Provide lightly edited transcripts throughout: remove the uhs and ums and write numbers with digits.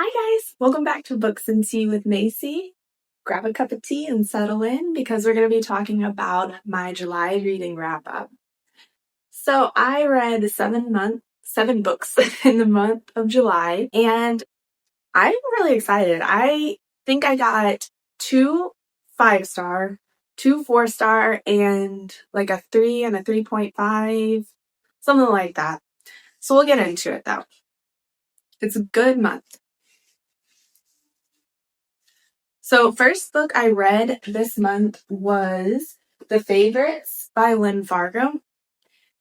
Hi guys, welcome back to Books and Tea with Macy. Grab a cup of tea and settle in because we're going to be talking about my July reading wrap up. So I read seven books in the month of July, and I'm really excited. I think I got two 5-star, two 4-star, and like a 3 and a 3.5, something like that. So we'll get into it though. It's a good month. So, first book I read this month was The Favorites by Lynn Fargo.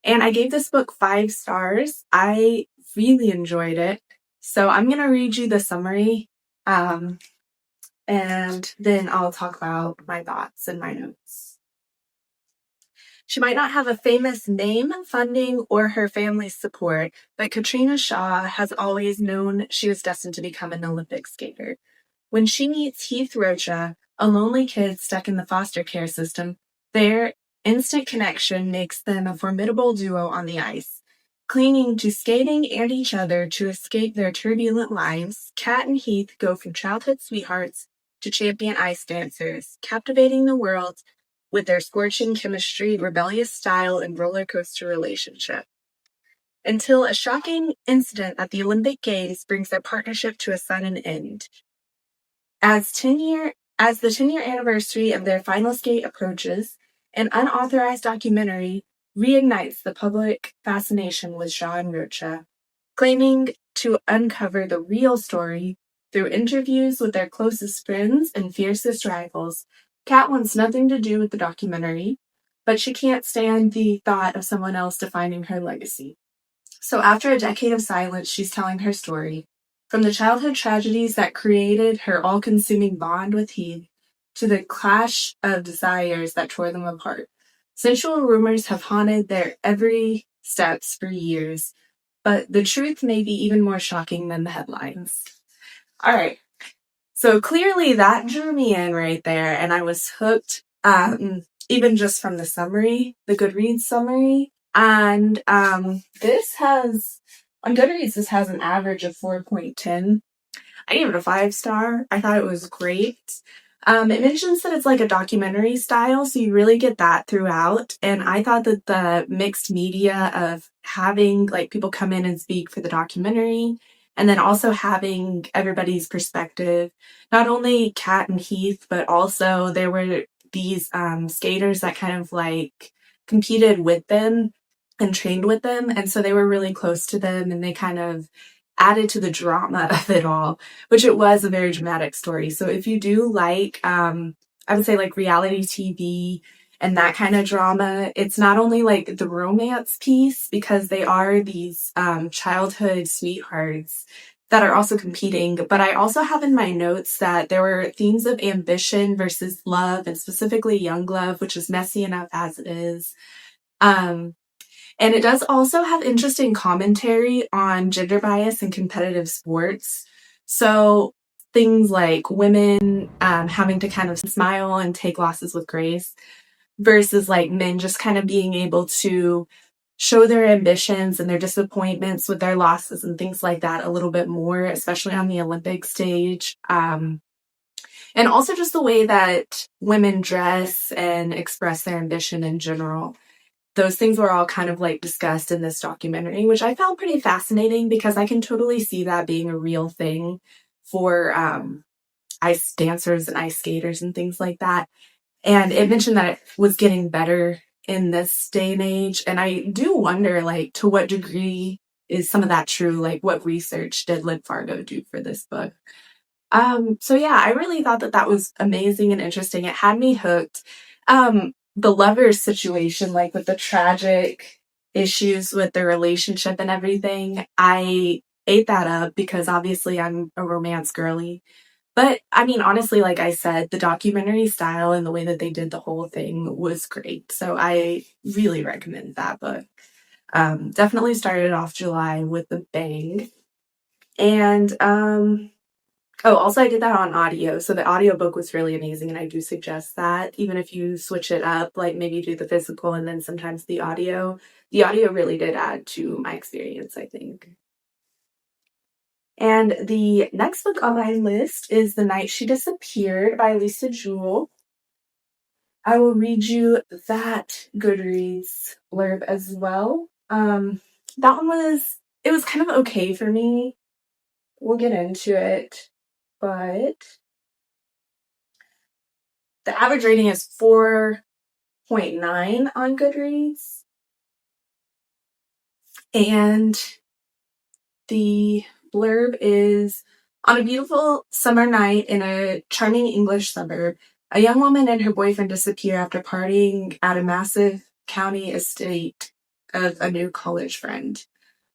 And I gave this book 5 stars. I really enjoyed it. So, I'm going to read you the summary um, and then I'll talk about my thoughts and my notes. She might not have a famous name, funding, or her family's support, but Katrina Shaw has always known she was destined to become an Olympic skater. When she meets Heath Rocha, a lonely kid stuck in the foster care system, their instant connection makes them a formidable duo on the ice. Clinging to skating and each other to escape their turbulent lives, Kat and Heath go from childhood sweethearts to champion ice dancers, captivating the world with their scorching chemistry, rebellious style, and roller coaster relationship. Until a shocking incident at the Olympic Games brings their partnership to a sudden end. As the 10-year anniversary of their final skate approaches, an unauthorized documentary reignites the public fascination with Shaw and Rocha, claiming to uncover the real story through interviews with their closest friends and fiercest rivals. Kat wants nothing to do with the documentary, but she can't stand the thought of someone else defining her legacy. So after a decade of silence, she's telling her story. From the childhood tragedies that created her all-consuming bond with Heath to the clash of desires that tore them apart. Sensual rumors have haunted their every steps for years, but the truth may be even more shocking than the headlines. All right. So clearly that drew me in right there, and I was hooked, even just from the summary, the Goodreads summary. And on Goodreads, this has an average of 4.10. I gave it a 5-star. I thought it was great. It mentions that it's like a documentary style, so you really get that throughout. And I thought that the mixed media of having like people come in and speak for the documentary, and then also having everybody's perspective, not only Kat and Heath, but also there were these skaters that kind of like competed with them and trained with them. And so they were really close to them and they kind of added to the drama of it all, which it was a very dramatic story. So if you do like, I would say like reality TV and that kind of drama, it's not only like the romance piece because they are these childhood sweethearts that are also competing, but I also have in my notes that there were themes of ambition versus love, and specifically young love, which is messy enough as it is. Um, and it does also have interesting commentary on gender bias in competitive sports. So things like women having to kind of smile and take losses with grace versus like men just kind of being able to show their ambitions and their disappointments with their losses and things like that a little bit more, especially on the Olympic stage. And also just the way that women dress and express their ambition in general. Those things were all kind of like discussed in this documentary, which I found pretty fascinating because I can totally see that being a real thing for ice dancers and ice skaters and things like that. And it mentioned that it was getting better in this day and age. And I do wonder, like, to what degree is some of that true? Like, what research did Lynn Fargo do for this book? So yeah, I really thought that that was amazing and interesting. It had me hooked. The lovers situation, like with the tragic issues with their relationship and everything, I ate that up because obviously I'm a romance girly. But I mean, honestly, like I said, the documentary style and the way that they did the whole thing was great. So I really recommend that book. Definitely started off July with a bang. And oh, also I did that on audio. So the audiobook was really amazing and I do suggest that even if you switch it up, like maybe do the physical and then sometimes the audio. The audio really did add to my experience, I think. And the next book on my list is The Night She Disappeared by Lisa Jewell. I will read you that Goodreads blurb as well. That one it was kind of okay for me. We'll get into it, but the average rating is 4.9 on Goodreads. And the blurb is, on a beautiful summer night in a charming English suburb, a young woman and her boyfriend disappear after partying at a massive county estate of a new college friend.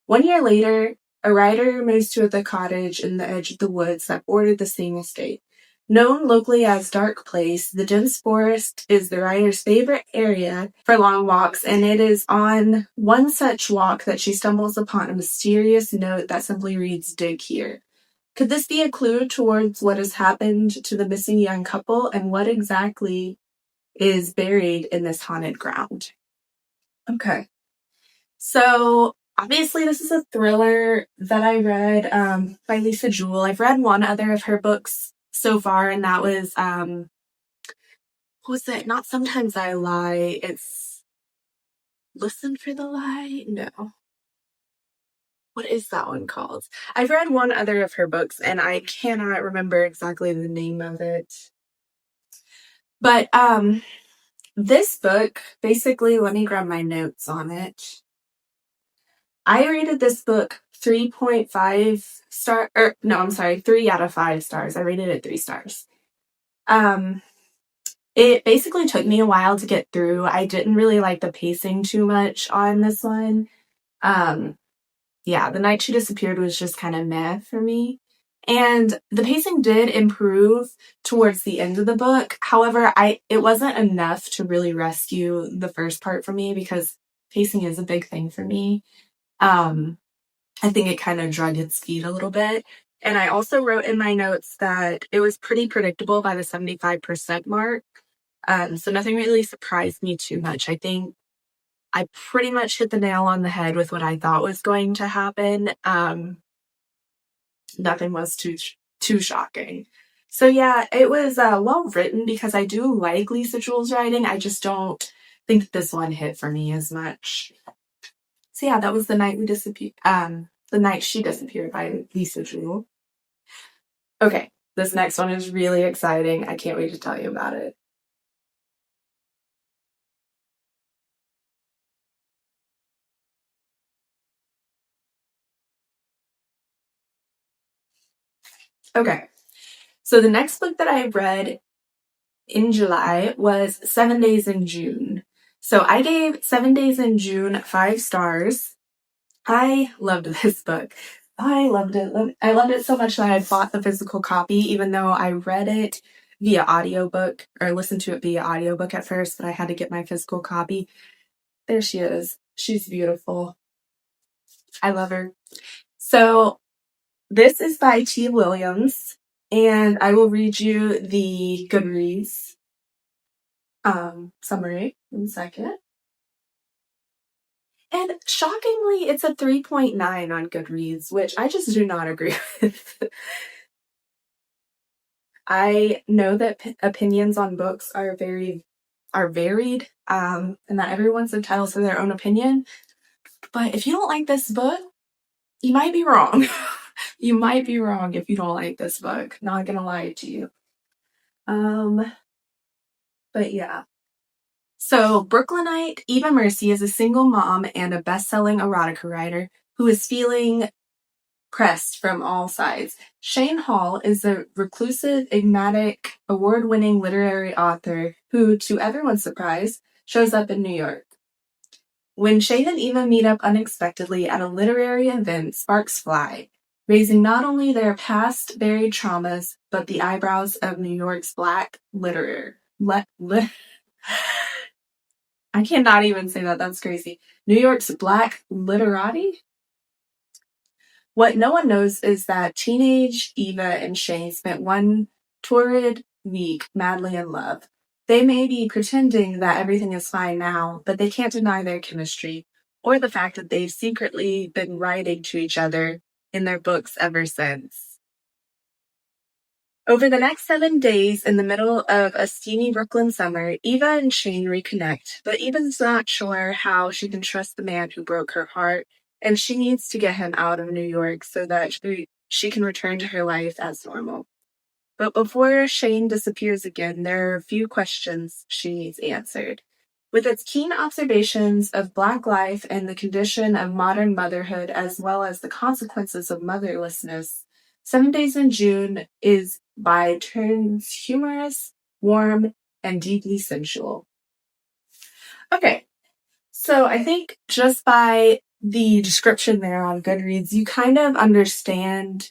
1 year later, a writer moves to the cottage in the edge of the woods that bordered the same estate. Known locally as Dark Place, the dense forest is the writer's favorite area for long walks, and it is on one such walk that she stumbles upon a mysterious note that simply reads, "Dig here." Could this be a clue towards what has happened to the missing young couple, and what exactly is buried in this haunted ground? Okay. So obviously this is a thriller that I read by Lisa Jewell. I've read one other of her books so far, and that was what was it? Not Sometimes I Lie. It's Listen for the Lie? No. What is that one called? I've read one other of her books and I cannot remember exactly the name of it. But this book, basically, let me grab my notes on it. I rated this book 3.5 star, or no, I'm sorry, 3 out of 5 stars. I rated it 3 stars. It basically took me a while to get through. I didn't really like the pacing too much on this one. Yeah, The Night She Disappeared was just kind of meh for me. And the pacing did improve towards the end of the book. However, it wasn't enough to really rescue the first part for me because pacing is a big thing for me. I think it kind of drug its feet a little bit. And I also wrote in my notes that it was pretty predictable by the 75% mark. So nothing really surprised me too much. I think I pretty much hit the nail on the head with what I thought was going to happen. Nothing was too shocking. So yeah, it was well written because I do like Lisa Jewell's writing. I just don't think that this one hit for me as much. So yeah, that was The Night We Disappeared. The Night She Disappeared by Lisa Jewell. Okay, this next one is really exciting. I can't wait to tell you about it. Okay, so the next book that I read in July was 7 Days in June. So I gave 7 Days in June 5 stars. I loved this book. I loved it. I loved it so much that I bought the physical copy, even though I read it via audiobook or listened to it via audiobook at first, but I had to get my physical copy. There she is. She's beautiful. I love her. So this is by T. Williams, and I will read you the Goodreads summary in a second. And shockingly, it's a 3.9 on Goodreads, which I just do not agree with. I know that opinions on books are varied, and that everyone's entitled to their own opinion. But if you don't like this book, you might be wrong. You might be wrong if you don't like this book. Not gonna lie to you. But yeah. So, Brooklynite Eva Mercy is a single mom and a best-selling erotica writer who is feeling pressed from all sides. Shane Hall is a reclusive, enigmatic, award-winning literary author who, to everyone's surprise, shows up in New York. When Shane and Eva meet up unexpectedly at a literary event, sparks fly, raising not only their past buried traumas, but the eyebrows of New York's Black literature. I cannot even say that. That's crazy. New York's Black literati? What no one knows is that teenage Eva and Shane spent one torrid week madly in love. They may be pretending that everything is fine now, but they can't deny their chemistry or the fact that they've secretly been writing to each other in their books ever since. Over the next 7 days, in the middle of a steamy Brooklyn summer, Eva and Shane reconnect, but Eva's not sure how she can trust the man who broke her heart, and she needs to get him out of New York so that she can return to her life as normal. But before Shane disappears again, there are a few questions she needs answered. With its keen observations of Black life and the condition of modern motherhood, as well as the consequences of motherlessness, 7 Days in June is by turns humorous, warm, and deeply sensual. Okay, so I think just by the description there on Goodreads, you kind of understand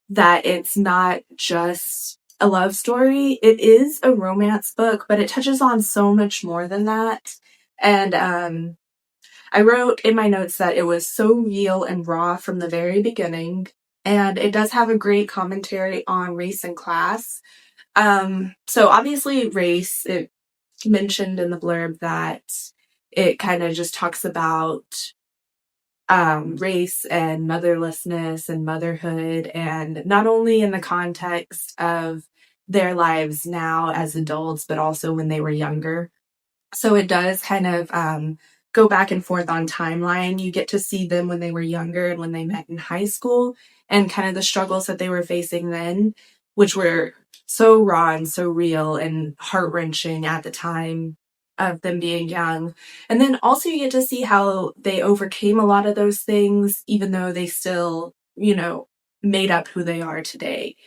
that it's not just a love story. It is a romance book, but it touches on so much more than that. And I wrote in my notes that it was so real and raw from the very beginning. And it does have a great commentary on race and class. So obviously race, it mentioned in the blurb that it kind of just talks about race and motherlessness and motherhood, and not only in the context of their lives now as adults, but also when they were younger. So it does kind of go back and forth on timeline. You get to see them when they were younger and when they met in high school, and kind of the struggles that they were facing then, which were so raw and so real and heart-wrenching at the time of them being young. And then also you get to see how they overcame a lot of those things, even though they still, made up who they are today.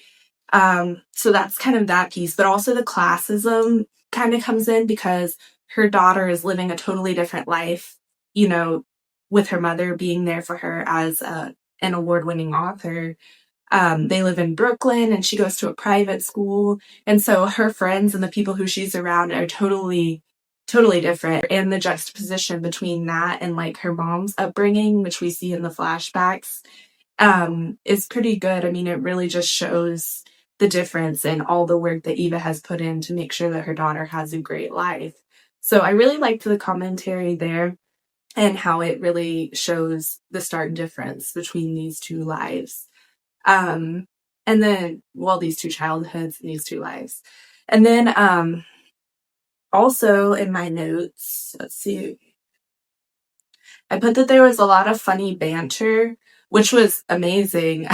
So that's kind of that piece, but also the classism kind of comes in because her daughter is living a totally different life, with her mother being there for her as an award-winning author. They live in Brooklyn and she goes to a private school. And so her friends and the people who she's around are totally different. And the juxtaposition between that and like her mom's upbringing, which we see in the flashbacks, is pretty good. I mean, it really just shows the difference in all the work that Eva has put in to make sure that her daughter has a great life. So I really liked the commentary there and how it really shows the stark difference between these two lives. And then, these two childhoods and these two lives. And then, also in my notes, let's see, I put that there was a lot of funny banter, which was amazing.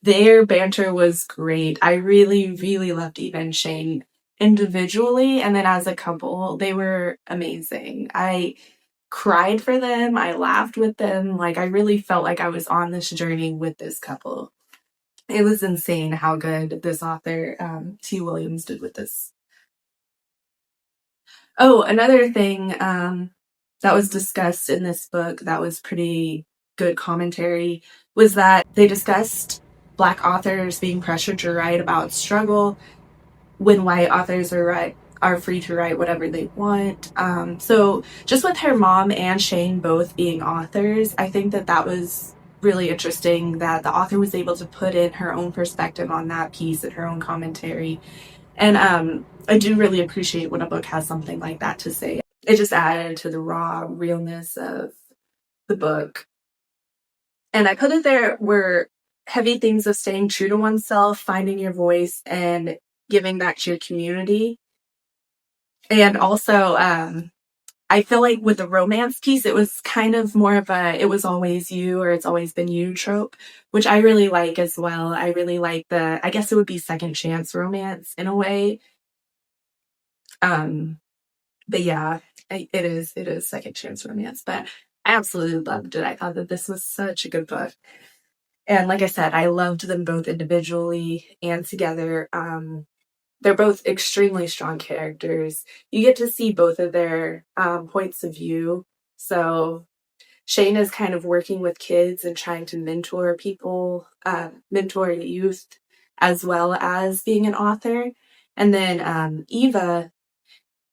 Their banter was great. I really, really loved Eva and Shane individually, and then as a couple, they were amazing. I cried for them. I laughed with them. Like, I really felt like I was on this journey with this couple. It was insane how good this author, T. Williams, did with this. Oh, another thing that was discussed in this book that was pretty good commentary was that they discussed Black authors being pressured to write about struggle when white authors are free to write whatever they want. So just with her mom and Shane both being authors, I think that was really interesting that the author was able to put in her own perspective on that piece and her own commentary. And I do really appreciate when a book has something like that to say. It just added to the raw realness of the book. And I put it there were heavy themes of staying true to oneself, finding your voice, and giving back to your community. And also, I feel like with the romance piece, it was kind of more of a it was always you or it's always been you trope, which I really like as well. I really like I guess it would be second chance romance in a way. But yeah, it is second chance romance, but I absolutely loved it. I thought that this was such a good book. And like I said, I loved them both individually and together. They're both extremely strong characters. You get to see both of their points of view. So Shane is kind of working with kids and trying to mentor people, mentor youth, as well as being an author. And then Eva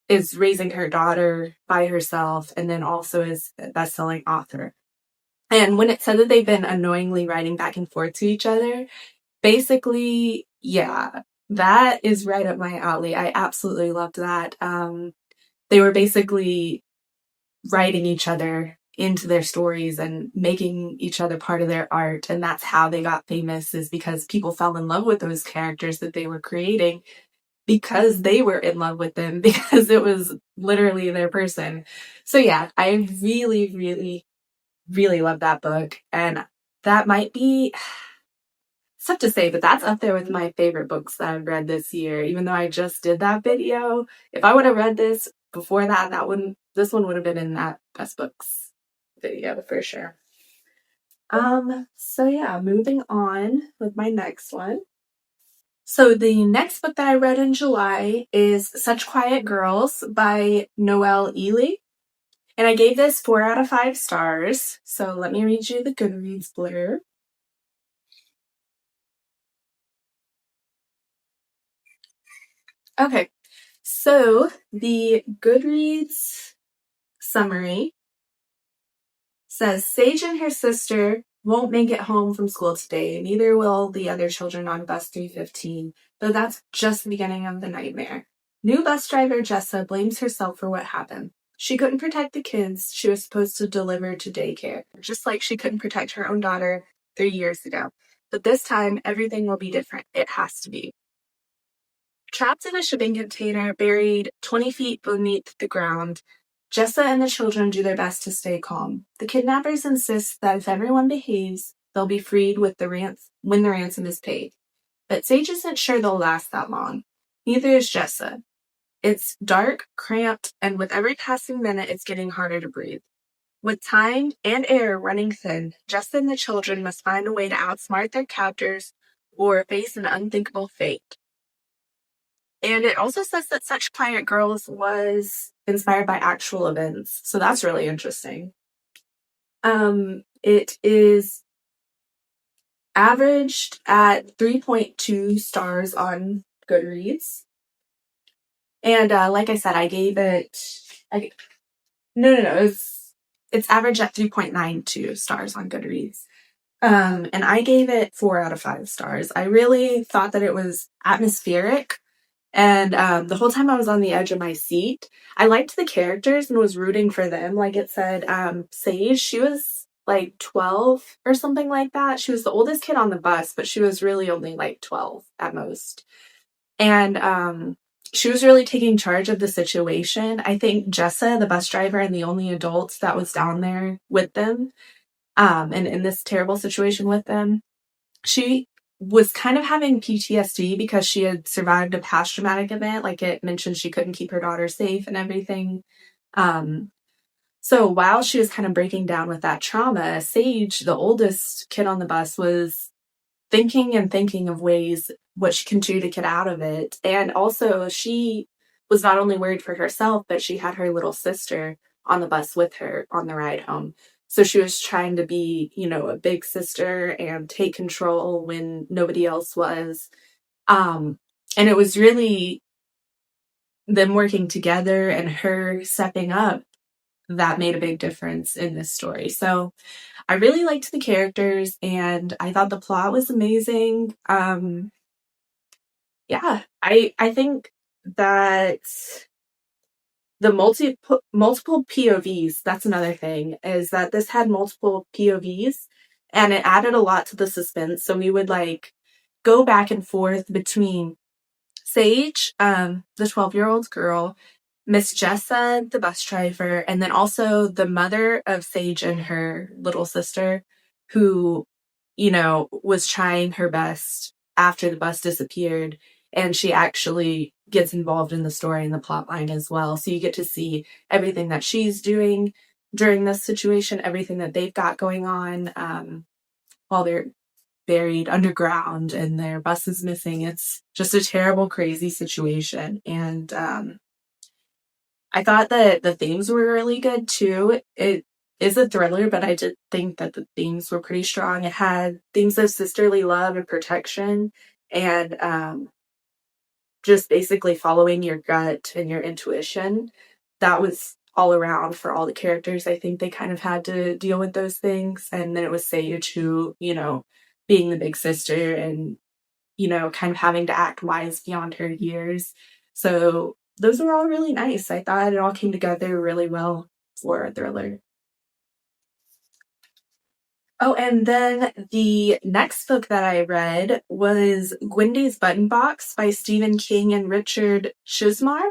is raising her daughter by herself and then also is a best-selling author. And when it said that they've been annoyingly writing back and forth to each other, basically, yeah, that is right up my alley. I absolutely loved that. They were basically writing each other into their stories and making each other part of their art. And that's how they got famous, is because people fell in love with those characters that they were creating because they were in love with them, because it was literally their person. So yeah, I really, really, really love that book. And that might be, it's tough to say, but that's up there with my favorite books that I've read this year. Even though I just did that video, if I would have read this before that, this one would have been in that best books video for sure. So yeah, moving on with my next one. So the next book that I read in July is Such Quiet Girls by Noelle Ely. And I gave this 4 out of 5 stars. So let me read you the Goodreads blurb. Okay, so the Goodreads summary says Sage and her sister won't make it home from school today. Neither will the other children on bus 315, though that's just the beginning of the nightmare. New bus driver Jessa blames herself for what happened. She couldn't protect the kids she was supposed to deliver to daycare, just like she couldn't protect her own daughter 3 years ago. But this time, everything will be different. It has to be. Trapped in a shipping container buried 20 feet beneath the ground, Jessa and the children do their best to stay calm. The kidnappers insist that if everyone behaves, they'll be freed when the ransom is paid. But Sage isn't sure they'll last that long. Neither is Jessa. It's dark, cramped, and with every passing minute, it's getting harder to breathe. With time and air running thin, Jessa and the children must find a way to outsmart their captors or face an unthinkable fate. And it also says that Such Quiet Girls was inspired by actual events. So that's really interesting. It is averaged at 3.2 stars on Goodreads. And like I said, I gave it... It's averaged at 3.92 stars on Goodreads. And I gave it 4 out of 5 stars. I really thought that it was atmospheric. And the whole time I was on the edge of my seat. I liked the characters and was rooting for them. Like it said, Sage, she was like 12 or something like that. She was the oldest kid on the bus, but she was really only like 12 at most. And she was really taking charge of the situation. I think Jessa, the bus driver, and the only adult that was down there with them, and in this terrible situation with them, she was kind of having PTSD because she had survived a past traumatic event. Like it mentioned, she couldn't keep her daughter safe and everything. So while she was kind of breaking down with that trauma, Sage, the oldest kid on the bus, was thinking of ways what she can do to get out of it. And also she was not only worried for herself, but she had her little sister on the bus with her on the ride home. So she was trying to be, a big sister and take control when nobody else was. And it was really them working together and her stepping up that made a big difference in this story. So I really liked the characters and I thought the plot was amazing. Yeah, I think that the multiple POVs, that's another thing, is that this had multiple POVs and it added a lot to the suspense. So we would like go back and forth between Sage, the 12-year-old girl, Miss Jessa, the bus driver, and then also the mother of Sage and her little sister, who, was trying her best after the bus disappeared. And she actually gets involved in the story and the plot line as well. So you get to see everything that she's doing during this situation, everything that they've got going on while they're buried underground and their bus is missing. It's just a terrible, crazy situation. And I thought that the themes were really good too. It is a thriller, but I did think that the themes were pretty strong. It had themes of sisterly love and protection and just basically following your gut and your intuition. That was all around for all the characters. I think they kind of had to deal with those things. And then it was Sage who, being the big sister and, kind of having to act wise beyond her years. So those were all really nice. I thought it all came together really well for a thriller. Oh, and then the next book that I read was Gwendy's Button Box by Stephen King and Richard Chizmar.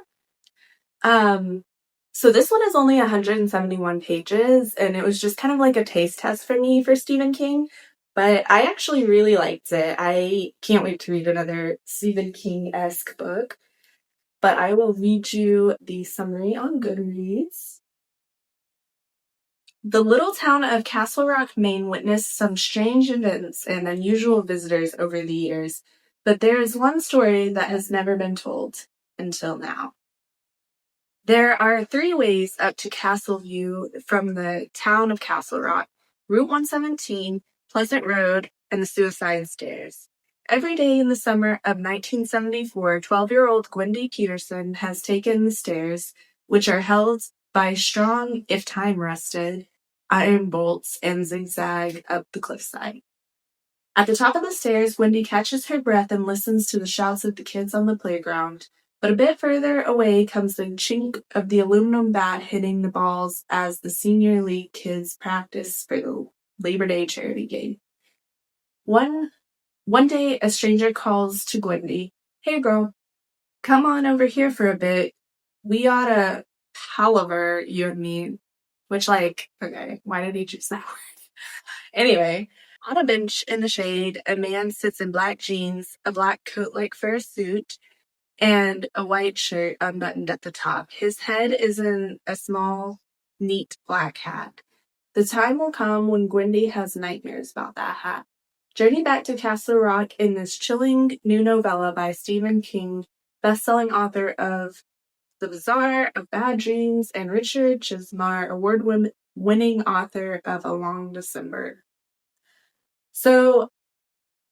Um, so this one is only 171 pages, and it was just kind of like a taste test for me for Stephen King. But I actually really liked it. I can't wait to read another Stephen King-esque book. But I will read you the summary on Goodreads. The little town of Castle Rock, Maine witnessed some strange events and unusual visitors over the years, but there is one story that has never been told until now. There are 3 ways up to Castle View from the town of Castle Rock: Route 117, Pleasant Road, and the Suicide Stairs. Every day in the summer of 1974, 12-year-old Gwendy Peterson has taken the stairs, which are held by strong, if time-rusted, iron bolts and zigzag up the cliffside. At the top of the stairs, Wendy catches her breath and listens to the shouts of the kids on the playground. But a bit further away comes the chink of the aluminum bat hitting the balls as the senior league kids practice for the Labor Day charity game. One day, a stranger calls to Gwendy, "Hey girl, come on over here for a bit. We oughta palaver, you and me." Which, like, okay, why did he choose that word? Anyway, on a bench in the shade, a man sits in black jeans, a black coat-like fur suit, and a white shirt unbuttoned at the top. His head is in a small, neat black hat. The time will come when Gwendy has nightmares about that hat. Journey back to Castle Rock in this chilling new novella by Stephen King, best-selling author of The Bazaar of Bad Dreams, and Richard Chizmar, award-winning author of A Long December. So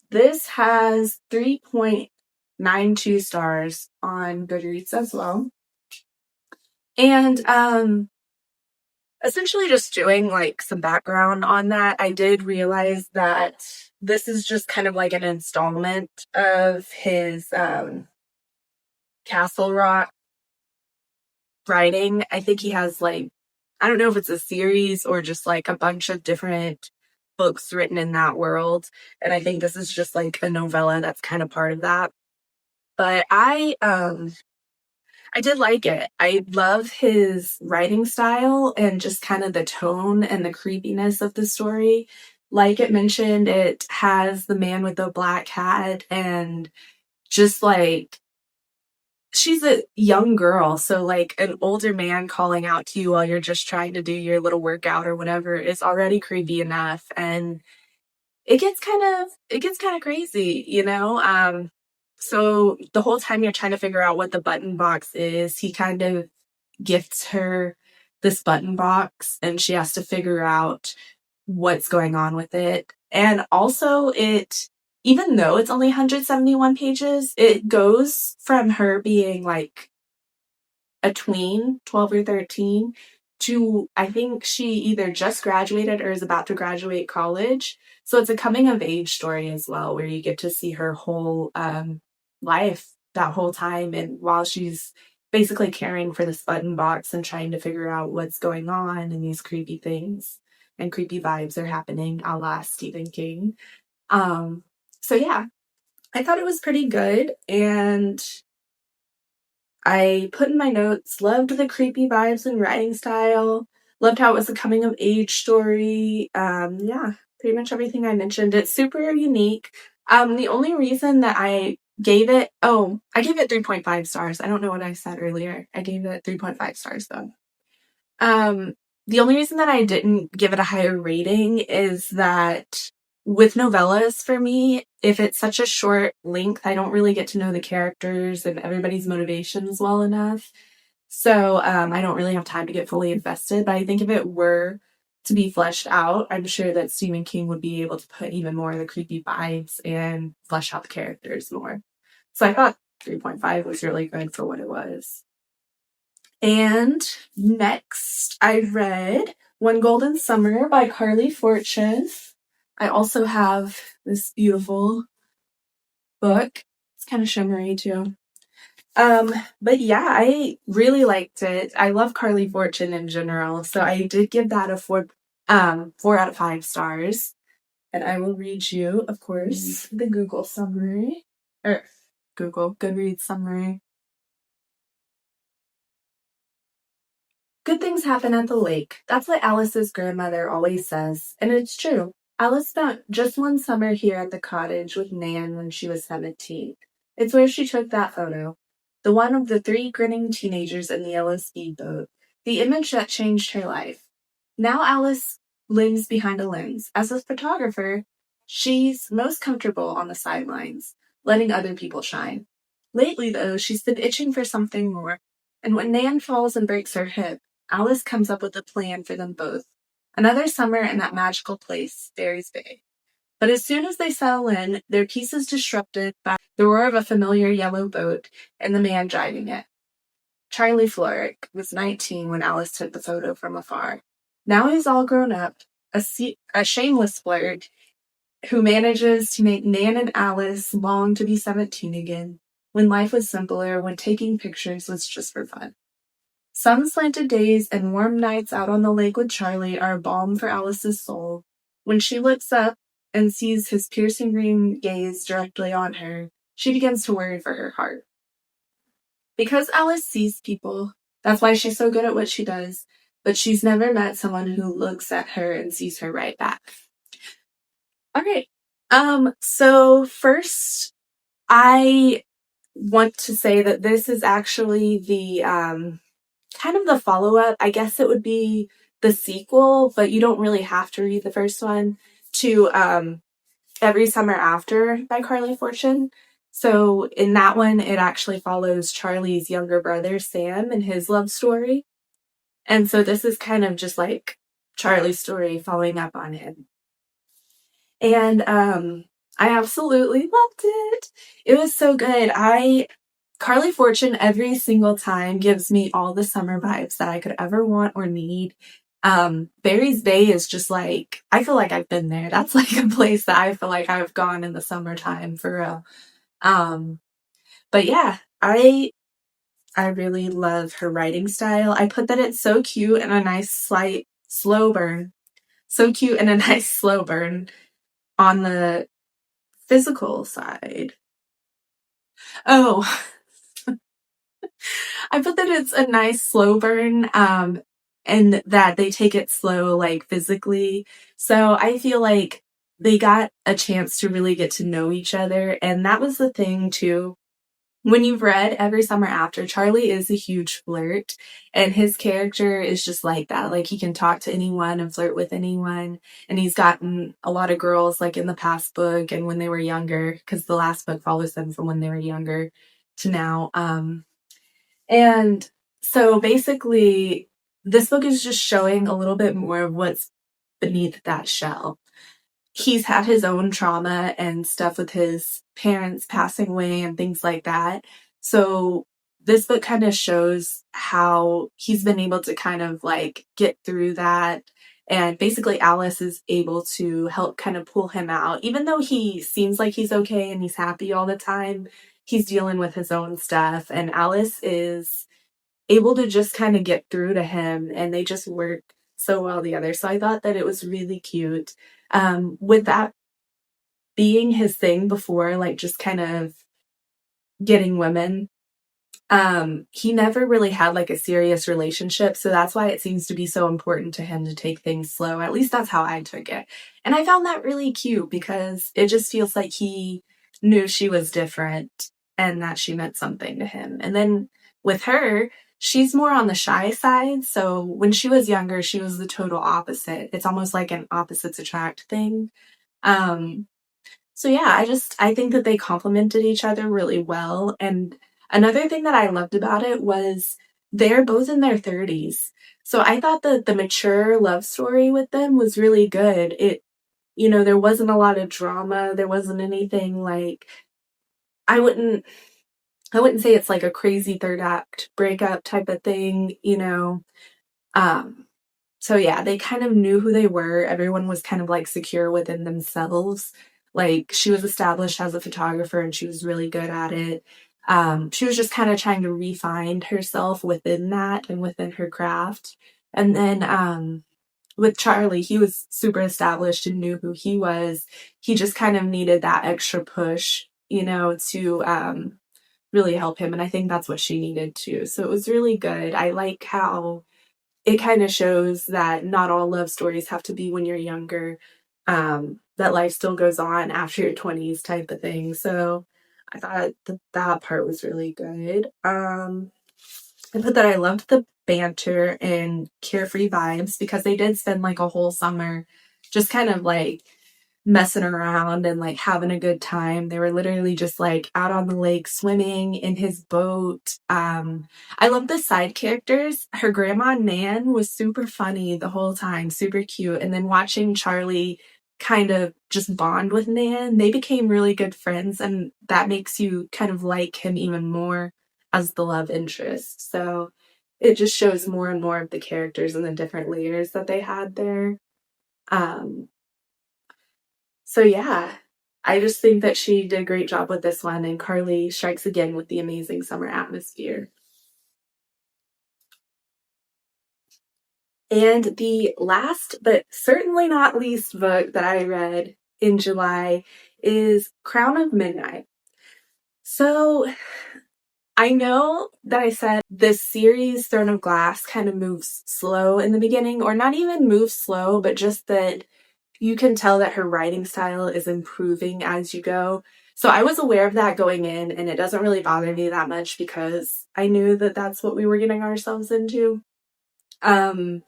this has 3.92 stars on Goodreads as well. And essentially just doing like some background on that, I did realize that this is just kind of like an installment of his Castle Rock writing. I think he has like, I don't know if it's a series or just like a bunch of different books written in that world. And I think this is just like a novella that's kind of part of that. But I did like it. I love his writing style and just kind of the tone and the creepiness of the story. Like it mentioned, it has the man with the black hat and just like she's a young girl, so like an older man calling out to you while you're just trying to do your little workout or whatever is already creepy enough. And it gets kind of crazy, you know? So the whole time you're trying to figure out what the button box is, he kind of gifts her this button box and she has to figure out what's going on with it. And also even though it's only 171 pages, it goes from her being like a tween, 12 or 13, to I think she either just graduated or is about to graduate college. So it's a coming of age story as well, where you get to see her whole life that whole time, and while she's basically caring for this button box and trying to figure out what's going on and these creepy things and creepy vibes are happening a la Stephen King. So yeah, I thought it was pretty good, and I put in my notes, loved the creepy vibes and writing style, loved how it was a coming of age story. Yeah, pretty much everything I mentioned. It's super unique. The only reason that I gave it 3.5 stars. I don't know what I said earlier. I gave it 3.5 stars though. The only reason that I didn't give it a higher rating is that with novellas, for me, if it's such a short length, I don't really get to know the characters and everybody's motivations well enough. So I don't really have time to get fully invested. But I think if it were to be fleshed out, I'm sure that Stephen King would be able to put even more of the creepy vibes and flesh out the characters more. So I thought 3.5 was really good for what it was. And next, I read One Golden Summer by Carly Fortune. I also have this beautiful book. It's kind of shimmery too. But yeah, I really liked it. I love Carly Fortune in general, so I did give that a 4 out of 5 stars. And I will read you, of course, the Google summary, or Google Goodreads summary. Good things happen at the lake. That's what Alice's grandmother always says, and it's true. Alice spent just one summer here at the cottage with Nan when she was 17. It's where she took that photo. The one of the three grinning teenagers in the yellow speedboat. The image that changed her life. Now Alice lives behind a lens. As a photographer, she's most comfortable on the sidelines, letting other people shine. Lately, though, she's been itching for something more, and when Nan falls and breaks her hip, Alice comes up with a plan for them both. Another summer in that magical place, Barry's Bay. But as soon as they settle in, their peace is disrupted by the roar of a familiar yellow boat and the man driving it. Charlie Florrick was 19 when Alice took the photo from afar. Now he's all grown up, a shameless flirt who manages to make Nan and Alice long to be 17 again, when life was simpler, when taking pictures was just for fun. Sun-slanted days and warm nights out on the lake with Charlie are a balm for Alice's soul. When she looks up and sees his piercing green gaze directly on her, she begins to worry for her heart. Because Alice sees people, that's why she's so good at what she does, but she's never met someone who looks at her and sees her right back. All right. So first, I want to say that this is actually the kind of the follow-up. I guess it would be the sequel, but you don't really have to read the first one, to Every Summer After by Carly Fortune. So in that one, it actually follows Charlie's younger brother, Sam, and his love story. And so this is kind of just like Charlie's story following up on him. And I absolutely loved it. It was so good. Carly Fortune every single time gives me all the summer vibes that I could ever want or need. Barry's Bay is just like, I feel like I've been there. That's like a place that I feel like I've gone in the summertime for real. But yeah, I really love her writing style. I put that it's so cute and a nice slight slow burn. So cute and a nice slow burn on the physical side. Oh, I put that it's a nice slow burn, and that they take it slow, like physically. So I feel like they got a chance to really get to know each other. And that was the thing too. When you've read Every Summer After, Charlie is a huge flirt, and his character is just like that. Like, he can talk to anyone and flirt with anyone, and he's gotten a lot of girls, like, in the past book and when they were younger, because the last book follows them from when they were younger to now. And so basically, this book is just showing a little bit more of what's beneath that shell. He's had his own trauma and stuff with his parents passing away and things like that. So this book kind of shows how he's been able to kind of like get through that. And basically Alice is able to help kind of pull him out. Even though he seems like he's okay and he's happy all the time, he's dealing with his own stuff. And Alice is able to just kind of get through to him, and they just work so well together. So I thought that it was really cute. With that being his thing before, like just kind of getting women, he never really had like a serious relationship. So that's why it seems to be so important to him to take things slow. At least that's how I took it. And I found that really cute because it just feels like he knew she was different and that she meant something to him. And then with her, she's more on the shy side. So when she was younger, she was the total opposite. It's almost like an opposites attract thing. So yeah, I think that they complemented each other really well. And another thing that I loved about it was they're both in their 30s. So I thought that the mature love story with them was really good. There wasn't a lot of drama. There wasn't anything like, I wouldn't say it's like a crazy third act breakup type of thing. So yeah, they kind of knew who they were. Everyone was kind of like secure within themselves. Like, she was established as a photographer and she was really good at it. She was just kind of trying to refine herself within that and within her craft. And then with Charlie, he was super established and knew who he was. He just kind of needed that extra push, to really help him. And I think that's what she needed too. So it was really good. I like how it kind of shows that not all love stories have to be when you're younger, that life still goes on after your 20s type of thing. So I thought that part was really good. I put that I loved the banter and carefree vibes because they did spend like a whole summer just kind of like messing around and like having a good time. They were literally just like out on the lake swimming in his boat. I love the side characters. Her grandma Nan was super funny the whole time, super cute. And then watching Charlie kind of just bond with Nan, they became really good friends, and that makes you kind of like him even more as the love interest. So it just shows more and more of the characters and the different layers that they had there. Um, so yeah, I just think that she did a great job with this one, and Carly strikes again with the amazing summer atmosphere. And the last, but certainly not least book that I read in July is Crown of Midnight. So I know that I said this series, Throne of Glass, kind of moves slow in the beginning, or not even moves slow, but just that you can tell that her writing style is improving as you go. So I was aware of that going in, and it doesn't really bother me that much because I knew that that's what we were getting ourselves into. Um,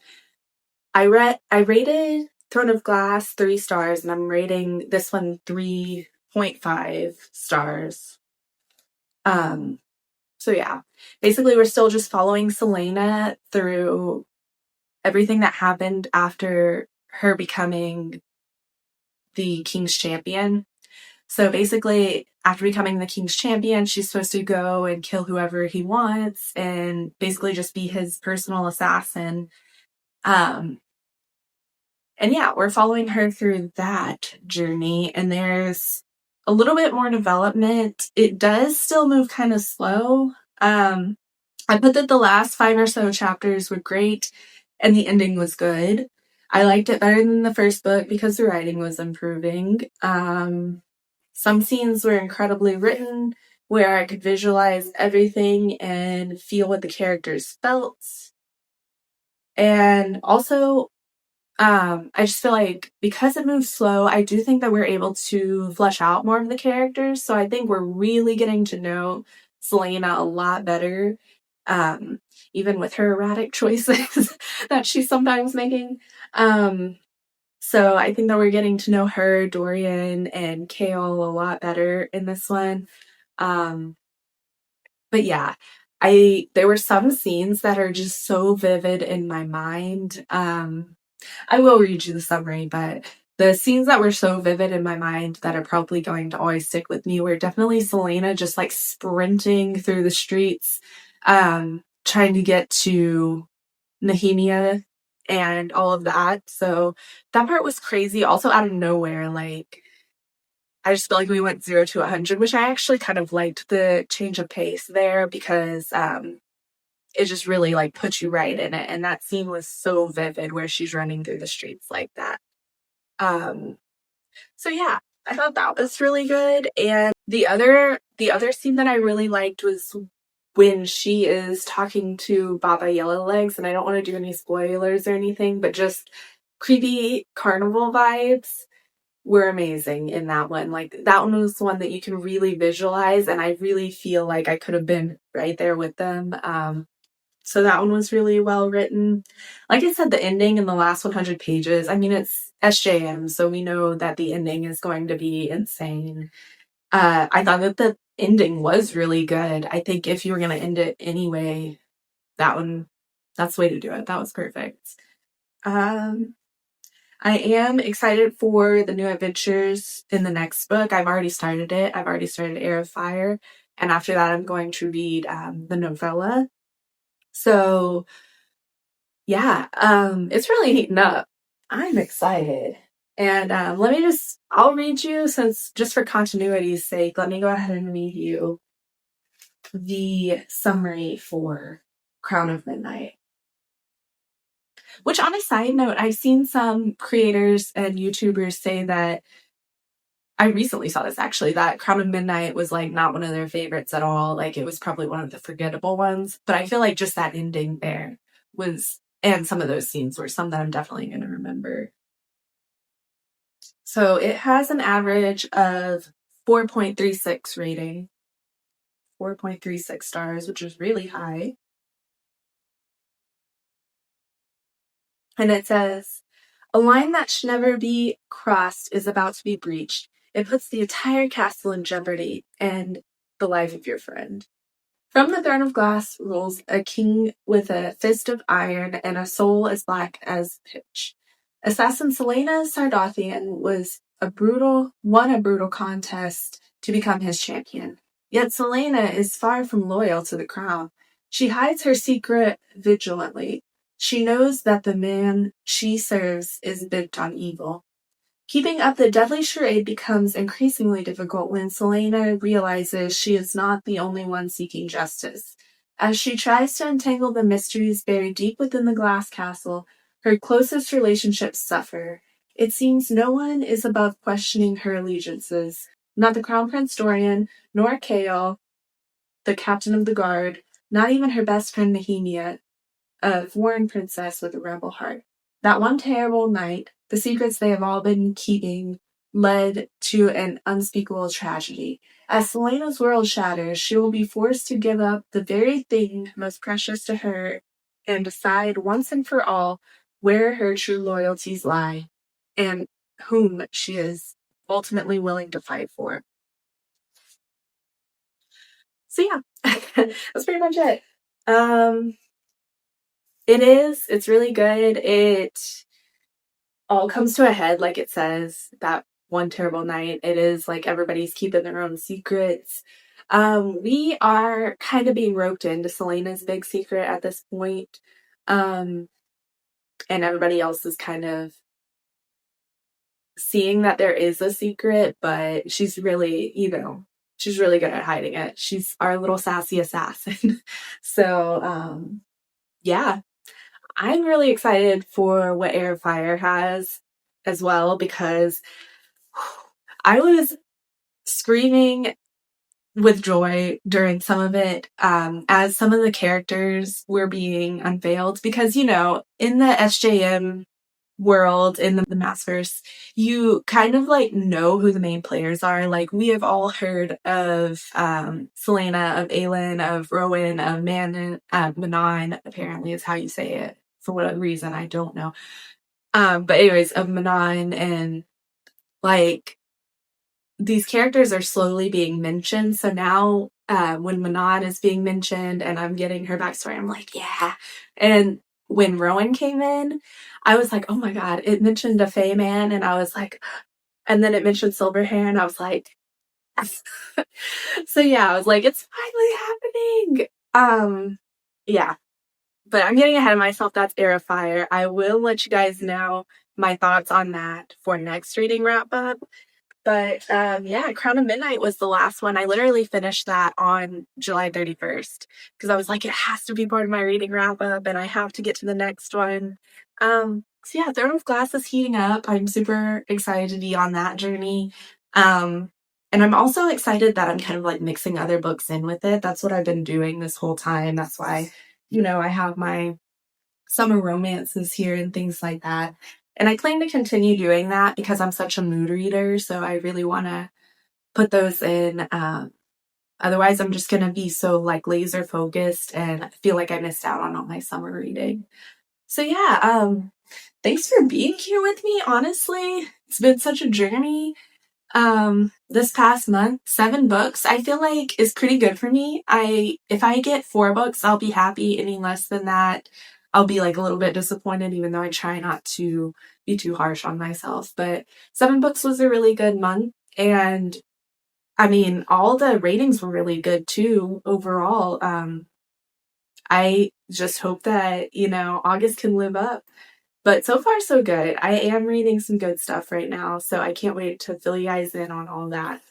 I rated Throne of Glass 3 stars, and I'm rating this one 3.5 stars. So yeah, basically we're still just following Celaena through everything that happened after her becoming the King's Champion. So basically, after becoming the King's Champion, she's supposed to go and kill whoever he wants and basically just be his personal assassin. Um, and yeah, we're following her through that journey, and there's a little bit more development. It does still move kind of slow. I put that the last 5 or so chapters were great and the ending was good. I liked it better than the first book because the writing was improving. Some scenes were incredibly written where I could visualize everything and feel what the characters felt. And also, I just feel like because it moves slow, I do think that we're able to flesh out more of the characters. So I think we're really getting to know Celaena a lot better, even with her erratic choices that she's sometimes making. So I think that we're getting to know her, Dorian, and Kale a lot better in this one. Um, but yeah, there were some scenes that are just so vivid in my mind. I will read you the summary, but the scenes that were so vivid in my mind that are probably going to always stick with me were definitely Celaena just like sprinting through the streets, trying to get to Nehemia and all of that. So that part was crazy. Also out of nowhere, like I just feel like we went 0 to 100, which I actually kind of liked the change of pace there because it just really like puts you right in it. And that scene was so vivid where she's running through the streets like that. Um, so yeah, I thought that was really good. And the other scene that I really liked was when she is talking to Baba Yellowlegs, and I don't want to do any spoilers or anything, but just creepy carnival vibes were amazing in that one. Like that one was the one that you can really visualize, and I really feel like I could have been right there with them. So that one was really well written. Like I said, the ending in the last 100 pages, I mean, it's SJM, so we know that the ending is going to be insane. I thought that the ending was really good. I think if you were going to end it anyway, that's the way to do it. That was perfect. Um, I am excited for the new adventures in the next book. I've already started it. I've already started Air of Fire. And after that, I'm going to read the novella. So yeah, it's really heating up. I'm excited. And I'll read you, since just for continuity's sake, let me go ahead and read you the summary for Crown of Midnight. Which, on a side note, I've seen some creators and YouTubers say that I recently saw this actually, that Crown of Midnight was like not one of their favorites at all. Like it was probably one of the forgettable ones. But I feel like just that ending there was, and some of those scenes were some that I'm definitely going to remember. So it has an average of 4.36 rating, 4.36 stars, which is really high. And it says, a line that should never be crossed is about to be breached. It puts the entire castle in jeopardy and the life of your friend. From the throne of glass rules a king with a fist of iron and a soul as black as pitch. Assassin Selena Sardathian won a brutal contest to become his champion. Yet Selena is far from loyal to the crown. She hides her secret vigilantly. She knows that the man she serves is bent on evil. Keeping up the deadly charade becomes increasingly difficult when Selena realizes she is not the only one seeking justice. As she tries to untangle the mysteries buried deep within the glass castle, her closest relationships suffer. It seems no one is above questioning her allegiances, not the Crown Prince Dorian, nor Chaol, the captain of the guard, not even her best friend Nehemia, a foreign princess with a rebel heart. That one terrible night, the secrets they have all been keeping led to an unspeakable tragedy. As Selena's world shatters, she will be forced to give up the very thing most precious to her and decide once and for all where her true loyalties lie and whom she is ultimately willing to fight for. So yeah, that's pretty much it. It's really good. It all comes to a head, like it says, that one terrible night. It is like everybody's keeping their own secrets. We are kind of being roped into Selena's big secret at this point. And everybody else is kind of seeing that there is a secret, but she's really, she's really good at hiding it. She's our little sassy assassin. So, yeah, I'm really excited for what Heir of Fire has as well, because I was screaming with joy during some of it, as some of the characters were being unveiled, because, in the SJM world, in the Massverse, you kind of like know who the main players are. Like, we have all heard of Selena, of Aelin, of Rowan, of Manon, apparently is how you say it. For whatever reason, I don't know. But anyways, of Manon, and like these characters are slowly being mentioned. So now, when Manon is being mentioned and I'm getting her backstory, I'm like, yeah. And when Rowan came in, I was like, oh my God, it mentioned a Fae man. And I was like, and then it mentioned Silverhair, and I was like, yes. So yeah, I was like, it's finally happening. Yeah, but I'm getting ahead of myself. That's Heir of Fire. I will let you guys know my thoughts on that for next reading wrap up. But yeah, Crown of Midnight was the last one. I literally finished that on July 31st because I was like, it has to be part of my reading wrap up and I have to get to the next one. So yeah, Throne of Glass is heating up. I'm super excited to be on that journey. And I'm also excited that I'm kind of like mixing other books in with it. That's what I've been doing this whole time. That's why, I have my summer romances here and things like that. And I plan to continue doing that because I'm such a mood reader. So I really want to put those in. Otherwise, I'm just going to be so like laser focused and feel like I missed out on all my summer reading. So yeah, thanks for being here with me. Honestly, it's been such a journey. This past month, 7 books, I feel like is pretty good for me. If I get 4 books, I'll be happy. Any less than that, I'll be like a little bit disappointed, even though I try not to be too harsh on myself. But 7 books was a really good month. And I mean, all the ratings were really good too, overall. I just hope that, August can live up. But so far, so good. I am reading some good stuff right now, so I can't wait to fill you guys in on all that.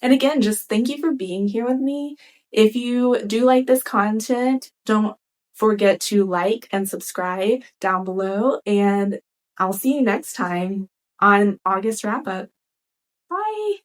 And again, just thank you for being here with me. If you do like this content, don't forget to like and subscribe down below, and I'll see you next time on August Wrap Up. Bye!